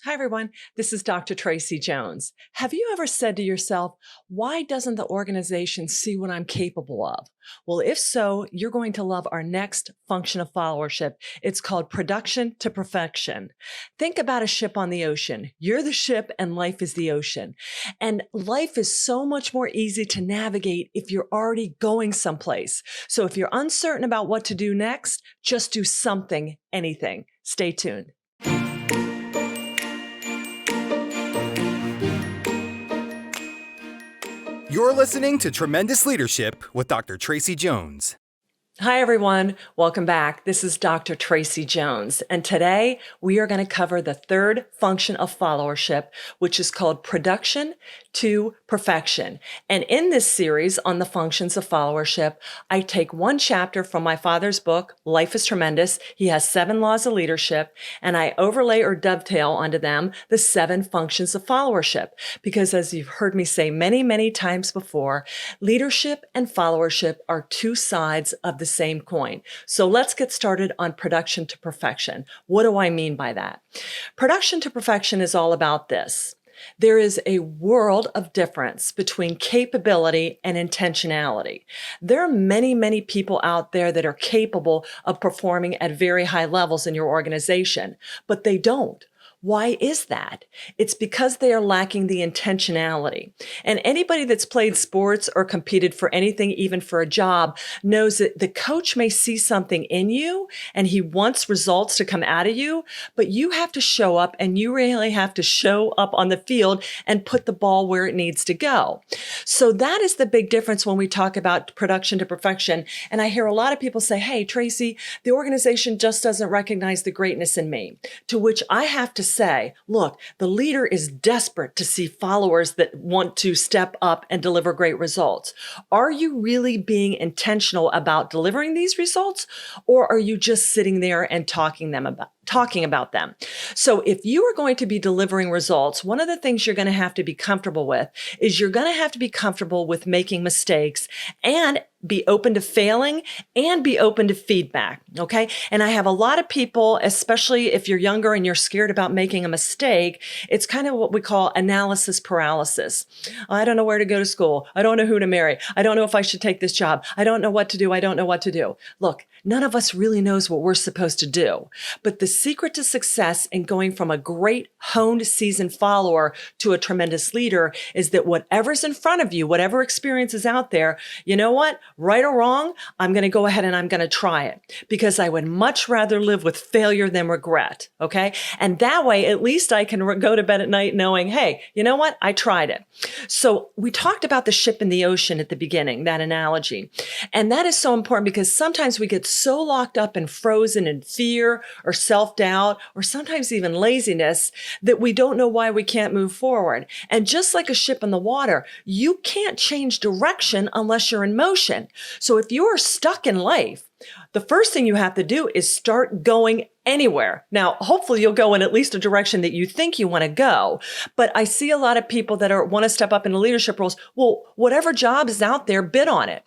Hi, everyone. This is Dr. Tracey Jones. Have you ever said to yourself, why doesn't the organization see what I'm capable of? Well, if so, you're going to love our next function of followership. It's called production to perfection. Think about a ship on the ocean. You're the ship and life is the ocean. And life is so much more easy to navigate if you're already going someplace. So if you're uncertain about what to do next, just do something, anything. Stay tuned. You're listening to Tremendous Leadership with Dr. Tracey Jones. Hi, everyone. Welcome back. This is Dr. Tracey Jones. And today we are going to cover the third function of followership, which is called production to perfection. And in this series on the functions of followership, I take one chapter from my father's book, Life is Tremendous. He has 7 laws of leadership, and I overlay or dovetail onto them the 7 functions of followership. Because as you've heard me say many, many times before, leadership and followership are 2 sides of the same coin. So let's get started on production to perfection. What do I mean by that? Production to perfection is all about this. There is a world of difference between capability and intentionality. There are many, many people out there that are capable of performing at very high levels in your organization, but they don't. Why is that? It's because they are lacking the intentionality. And anybody that's played sports or competed for anything, even for a job, knows that the coach may see something in you and he wants results to come out of you, but you have to show up and you really have to show up on the field and put the ball where it needs to go. So that is the big difference when we talk about production to perfection. And I hear a lot of people say, hey, Tracey, the organization just doesn't recognize the greatness in me. To which I have to say, look, the leader is desperate to see followers that want to step up and deliver great results. Are you really being intentional about delivering these results, or are you just sitting there and talking about them? So if you are going to be delivering results, one of the things you're going to have to be comfortable with is you're going to have to be comfortable with making mistakes and be open to failing and be open to feedback. Okay. And I have a lot of people, especially if you're younger and you're scared about making a mistake, it's kind of what we call analysis paralysis. I don't know where to go to school. I don't know who to marry. I don't know if I should take this job. I don't know what to do. I don't know what to do. Look, none of us really knows what we're supposed to do. But the secret to success in going from a great honed seasoned follower to a tremendous leader is that whatever's in front of you, whatever experience is out there, you know what? Right or wrong, I'm going to go ahead and I'm going to try it because I would much rather live with failure than regret. Okay. And that way, at least I can go to bed at night knowing, hey, you know what? I tried it. So we talked about the ship in the ocean at the beginning, that analogy. And that is so important because sometimes we get so locked up and frozen in fear or self-doubt or sometimes even laziness that we don't know why we can't move forward. And just like a ship in the water, you can't change direction unless you're in motion. So if you are stuck in life, the first thing you have to do is start going anywhere. Now, hopefully you'll go in at least a direction that you think you want to go. But I see a lot of people that want to step up into leadership roles. Well, whatever job is out there, bid on it.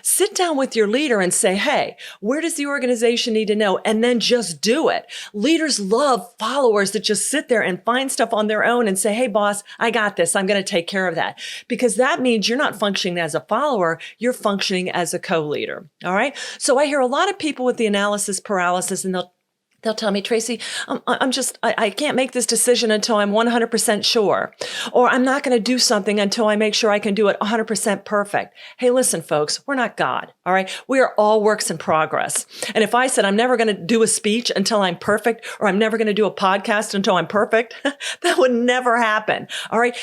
Sit down with your leader and say, hey, where does the organization need to know? And then just do it. Leaders love followers that just sit there and find stuff on their own and say, hey, boss, I got this. I'm going to take care of that. Because that means you're not functioning as a follower. You're functioning as a co-leader. All right. So I hear a lot of people with the analysis paralysis, and they'll tell me, Tracey, I can't make this decision until I'm 100% sure, or I'm not going to do something until I make sure I can do it 100% perfect. Hey, listen, folks, we're not God. All right. We are all works in progress. And if I said I'm never going to do a speech until I'm perfect, or I'm never going to do a podcast until I'm perfect, that would never happen. All right.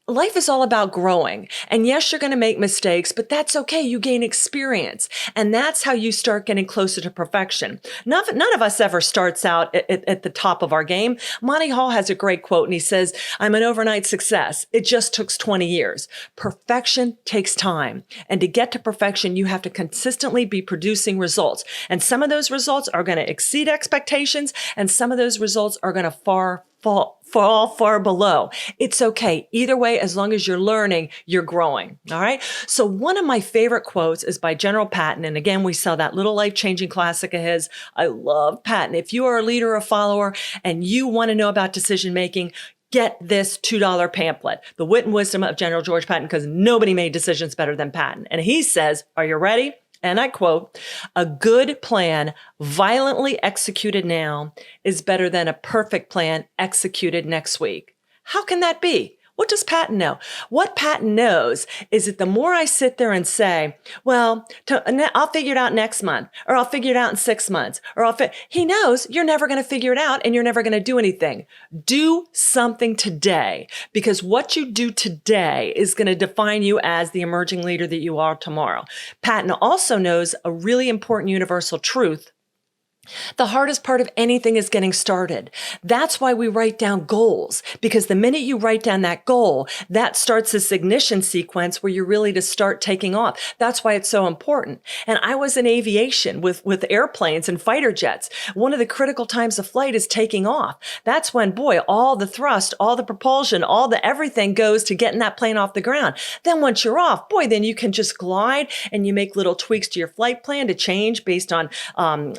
Life is all about growing. And yes, you're going to make mistakes, but that's okay. You gain experience. And that's how you start getting closer to perfection. None of us ever starts out at the top of our game. Monty Hall has a great quote, and he says, I'm an overnight success. It just took 20 years. Perfection takes time. And to get to perfection, you have to consistently be producing results. And some of those results are going to exceed expectations, and some of those results are going to far fall far below. It's okay. Either way, as long as you're learning, you're growing. All right. So one of my favorite quotes is by General Patton. And again, we saw that little life-changing classic of his. I love Patton. If you are a leader or follower and you want to know about decision making, get this $2 pamphlet, The Wit and Wisdom of General George Patton, because nobody made decisions better than Patton. And he says, are you ready? And I quote, a good plan violently executed now is better than a perfect plan executed next week. How can that be? What does Patton know? What Patton knows is that the more I sit there and say, well, I'll figure it out next month, or I'll figure it out in 6 months, or he knows you're never going to figure it out and you're never going to do anything. Do something today, because what you do today is going to define you as the emerging leader that you are tomorrow. Patton also knows a really important universal truth. The hardest part of anything is getting started. That's why we write down goals, because the minute you write down that goal, that starts this ignition sequence where you're really to start taking off. That's why it's so important. And I was in aviation with airplanes and fighter jets. One of the critical times of flight is taking off. That's when, boy, all the thrust, all the propulsion, all the everything goes to getting that plane off the ground. Then once you're off, boy, then you can just glide and you make little tweaks to your flight plan to change based on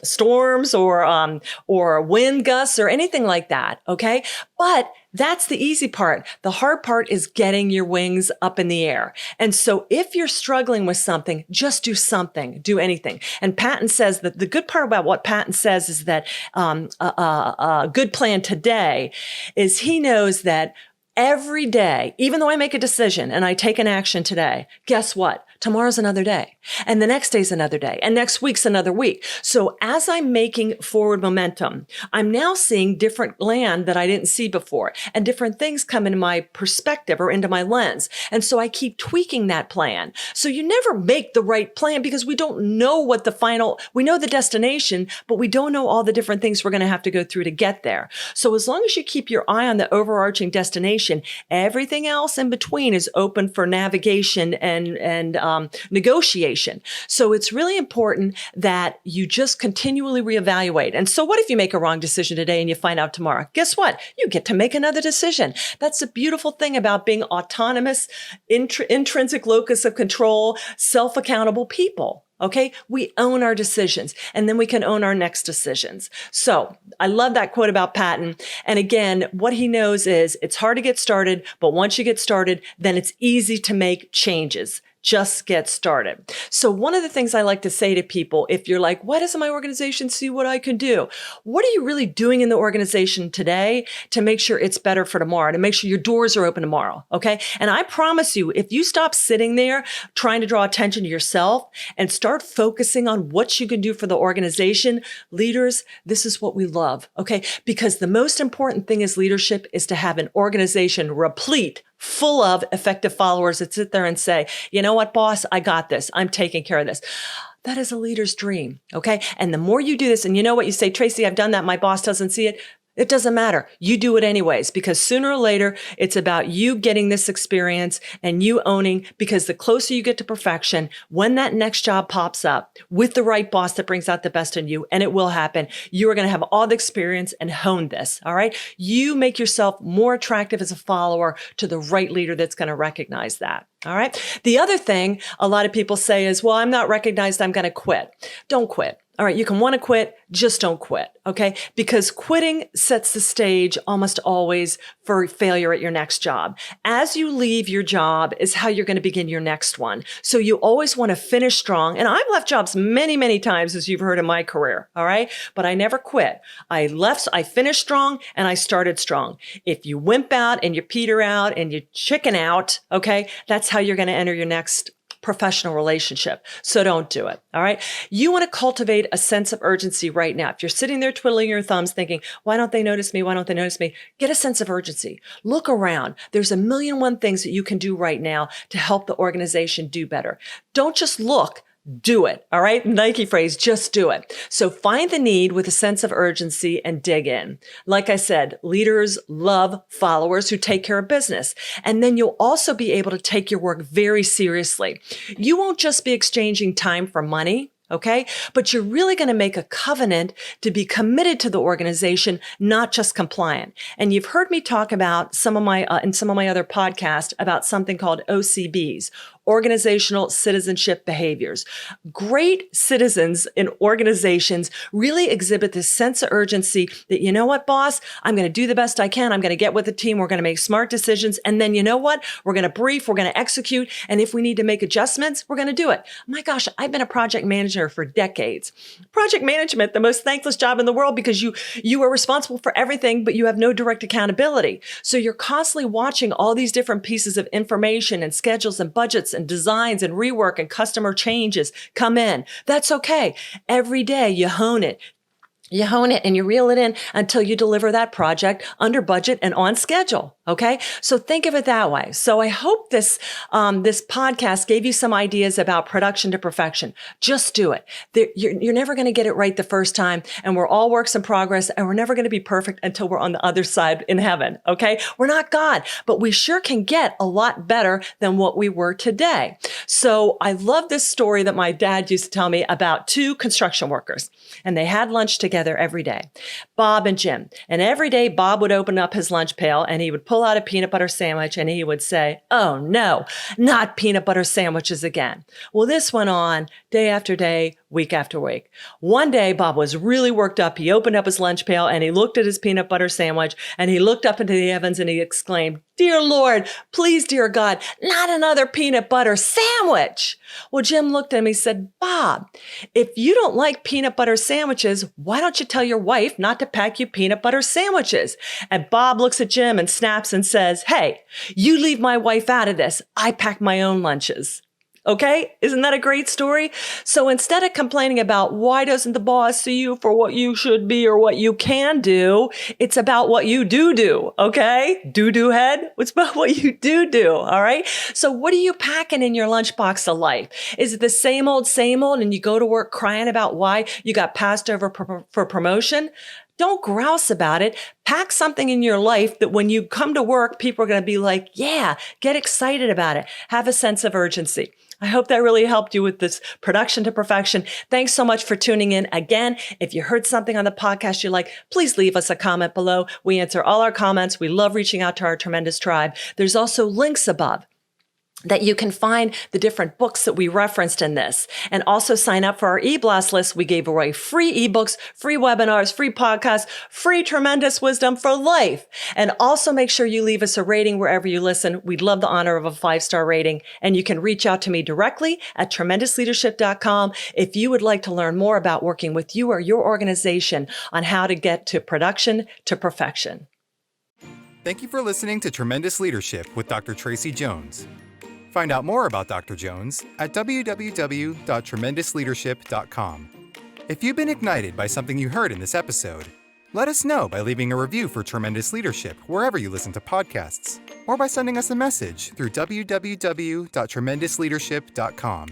storms or wind gusts or anything like that. Okay. But that's the easy part. The hard part is getting your wings up in the air. And so if you're struggling with something, just do something, do anything. And Patton says that the good part about what Patton says is that a good plan today is he knows that every day, even though I make a decision and I take an action today, guess what? Tomorrow's another day. And the next day's another day. And next week's another week. So as I'm making forward momentum, I'm now seeing different land that I didn't see before, and different things come into my perspective or into my lens. And so I keep tweaking that plan. So you never make the right plan because we don't know we know the destination, but we don't know all the different things we're going to have to go through to get there. So as long as you keep your eye on the overarching destination, everything else in between is open for navigation and negotiation. So it's really important that you just continually reevaluate. And so what if you make a wrong decision today and you find out tomorrow? Guess what? You get to make another decision. That's the beautiful thing about being autonomous, intrinsic locus of control, self-accountable people. Okay. We own our decisions, and then we can own our next decisions. So I love that quote about Patton. And again, what he knows is it's hard to get started, but once you get started, then it's easy to make changes. Just get started. So one of the things I like to say to people, if you're like, why doesn't my organization see what I can do? What are you really doing in the organization today to make sure it's better for tomorrow, to make sure your doors are open tomorrow? Okay. And I promise you, if you stop sitting there trying to draw attention to yourself and start focusing on what you can do for the organization, leaders, this is what we love. Okay. Because the most important thing as leadership is to have an organization replete, full of effective followers that sit there and say, you know what, boss, I got this. I'm taking care of this. That is a leader's dream. Okay. And the more you do this, and you know what, you say, Tracey, I've done that. My boss doesn't see it. It doesn't matter. You do it anyways, because sooner or later, it's about you getting this experience and you owning, because the closer you get to perfection, when that next job pops up with the right boss that brings out the best in you, and it will happen, you are going to have all the experience and hone this. All right. You make yourself more attractive as a follower to the right leader that's going to recognize that. All right. The other thing a lot of people say is, well, I'm not recognized. I'm going to quit. Don't quit. All right. You can want to quit. Just don't quit. Okay. Because quitting sets the stage almost always for failure at your next job. As you leave your job is how you're going to begin your next one. So you always want to finish strong. And I've left jobs many, many times, as you've heard in my career. All right. But I never quit. I finished strong and I started strong. If you wimp out and you peter out and you chicken out, okay, that's how you're going to enter your next professional relationship. So don't do it. All right. You want to cultivate a sense of urgency right now. If you're sitting there twiddling your thumbs thinking, why don't they notice me? Why don't they notice me? Get a sense of urgency. Look around. There's 1,000,001 things that you can do right now to help the organization do better. Don't just look. Do it. All right. Nike phrase, just do it. So find the need with a sense of urgency and dig in. Like I said, leaders love followers who take care of business. And then you'll also be able to take your work very seriously. You won't just be exchanging time for money. Okay. But you're really going to make a covenant to be committed to the organization, not just compliant. And you've heard me talk about in some of my other podcasts about something called OCBs, organizational citizenship behaviors. Great citizens in organizations really exhibit this sense of urgency that, you know what, boss, I'm going to do the best I can. I'm going to get with the team. We're going to make smart decisions. And then you know what? We're going to brief, we're going to execute. And if we need to make adjustments, we're going to do it. My gosh, I've been a project manager for decades. Project management, the most thankless job in the world because you are responsible for everything, but you have no direct accountability. So you're constantly watching all these different pieces of information and schedules and budgets and designs and rework and customer changes come in. That's okay. Every day you hone it. You hone it and you reel it in until you deliver that project under budget and on schedule. Okay. So think of it that way. So I hope this podcast gave you some ideas about production to perfection. Just do it. You're never going to get it right the first time. And we're all works in progress and we're never going to be perfect until we're on the other side in heaven. Okay. We're not God, but we sure can get a lot better than what we were today. So I love this story that my dad used to tell me about two construction workers, and they had lunch together every day, Bob and Jim. And every day Bob would open up his lunch pail and he would pull out a peanut butter sandwich and he would say, "Oh no, not peanut butter sandwiches again." Well, this went on day after day, week after week. One day, Bob was really worked up. He opened up his lunch pail and he looked at his peanut butter sandwich and he looked up into the heavens and he exclaimed, "Dear Lord, please, dear God, not another peanut butter sandwich." Well, Jim looked at him. He said, "Bob, if you don't like peanut butter sandwiches, why don't you tell your wife not to pack you peanut butter sandwiches?" And Bob looks at Jim and snaps and says, "Hey, you leave my wife out of this. I pack my own lunches." Okay? Isn't that a great story? So instead of complaining about why doesn't the boss see you for what you should be or what you can do, it's about what you do. Okay? Do head. It's about what you do. All right? So what are you packing in your lunchbox of life? Is it the same old, and you go to work crying about why you got passed over for promotion? Don't grouse about it. Pack something in your life that when you come to work, people are going to be like, yeah, get excited about it. Have a sense of urgency. I hope that really helped you with this production to perfection. Thanks so much for tuning in. Again, if you heard something on the podcast you like, please leave us a comment below. We answer all our comments. We love reaching out to our tremendous tribe. There's also links above that you can find the different books that we referenced in this, and also sign up for our e-blast list. We gave away free ebooks, free webinars, free podcasts, free tremendous wisdom for life. And also make sure you leave us a rating wherever you listen. We'd love the honor of a 5-star rating. And you can reach out to me directly at tremendousleadership.com if you would like to learn more about working with you or your organization on how to get to production to perfection. Thank you for listening to Tremendous Leadership with Dr. Tracey Jones. Find out more about Dr. Jones at www.tremendousleadership.com. If you've been ignited by something you heard in this episode, let us know by leaving a review for Tremendous Leadership wherever you listen to podcasts, or by sending us a message through www.tremendousleadership.com.